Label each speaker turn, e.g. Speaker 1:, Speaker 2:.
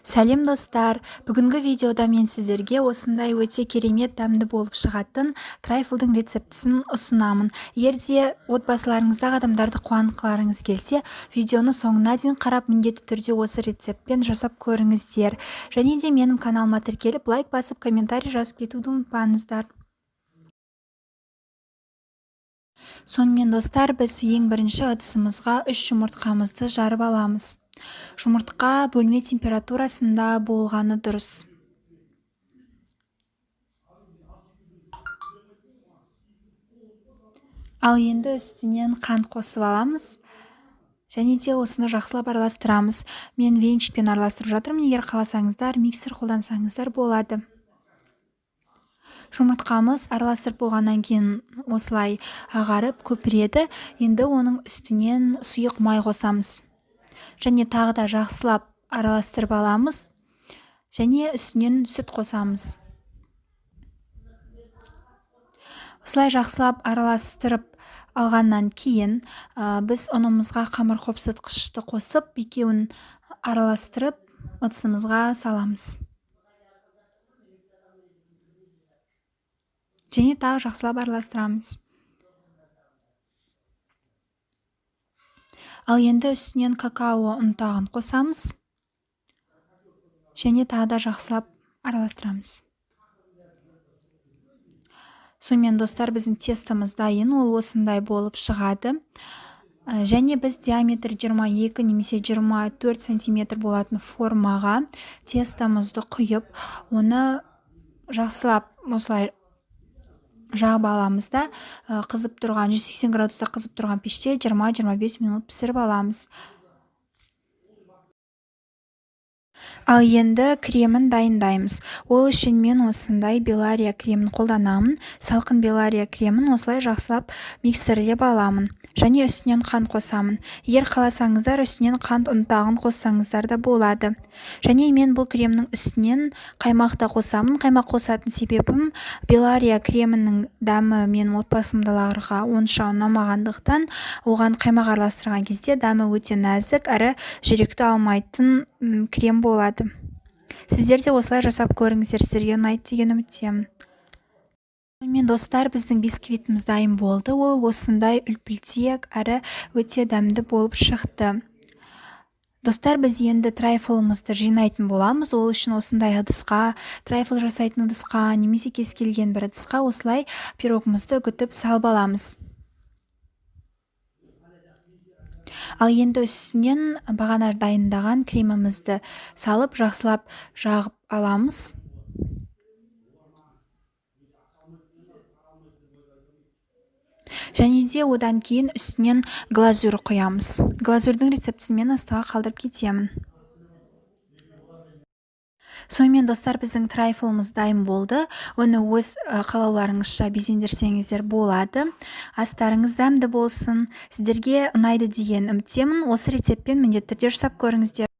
Speaker 1: Сәлем достар, бүгінгі видеода мен сіздерге осындай өте керемет дәмді болып шығатын трайфлдың рецептісін ұсынамын. Егер де отбасыларыңыздағы адамдарды қуанқыларыңыз келсе, видеоны соңына дейін қарап міндетті түрде осы рецептпен жасап көріңіздер. Және де менің каналыма тіркеліп, лайк басып, комментарий жазып кетуді ұмытпаңыздар. Сонымен достар, біз ең бірінші ыдысымызға 3 жұмыртқамызды жарып аламыз. Жұмыртқа бөлме температурасында болғаны дұрыс. Ал енді үстінен қант қосып аламыз. Және де осыны жақсылап араластырамыз. Мен венчикпен араластырып жатырмын, егер қаласаңыздар миксер қолдансаңыздар болады. Жұмыртқамыз араластырып болғаннан кейін осылай ағарып көпіреді. Енді оның үстінен сұйық май қосамыз. Және тағы да жақсылап араластырып аламыз. Және үстінен сүт қосамыз. Осылай жақсылап араластырып алғаннан кейін біз ұнымызға қамыр қопсытқышты қосып, екеуін араластырып ыдысымызға саламыз. Және тағы жақсылап араластырамыз. Ал енді үстінен какао ұнтағын қосамыз. Және тағы да жақсылап араластырамыз. Сонымен достар, біздің тестомыз дайын, ол осындай болып шығады. Және біз диаметр 22 немесе 24 сантиметр болатын формаға тестомызды құйып, оны жақсылап осылай жағып аламыз да, қызып тұрған 180 градуста қызып тұрған пеште 20-25 минут пісіріп аламыз. Ал енді кремін дайындаймыз. Ол үшін мен осындай Белария кремін қолданамын. Салқын Белария кремін осылай жақсылап миксерлеп аламын. Және үстінен қант қосамын. Егер қаласаңыздар, үстінен қант ұнтағын қоссаңыздар да болады. Және мен бұл кремнің үстінен қаймақ та қосамын. Қаймақ қосатын себебім Белария кремінің дәмі мен отбасымдағыларға онша ұнамағандықтан, оған қаймақ араластырған кезде дәмі өте нәзік әрі жүректі алмайтын крем болады. Сіздер де осылай жасап көріңіздер, сіздерге ұнайды деген үміттемін. Сонымен достар, біздің бисквитіміз дайын болды. Ол осындай үлпілтек әрі өте дәмді болып шықты. Достар, біз енді трайфлымызды жинайтын боламыз. Ол үшін осындай ыдысқа, трайфл жасайтын ыдысқа, немесе кез келген бір ыдысқа осылай пирогымызды үгітіп салып аламыз. Ал енді үстінен бағана дайындаған кремімізді салып, жақсылап жағып аламыз. Және де одан кейін үстінен глазур құямыз. Глазурдың рецептісін мен астыға қалдырып кетемін. Сонымен достар, біздің трайфлымыз дайын болды. Оны өз қалауларыңызша безендірсеңіздер болады. Астарыңыз дәмді болсын. Сіздерге ұнайды деген үміттемін. Осы рецептпен міндетті түрде жасап көріңіздер.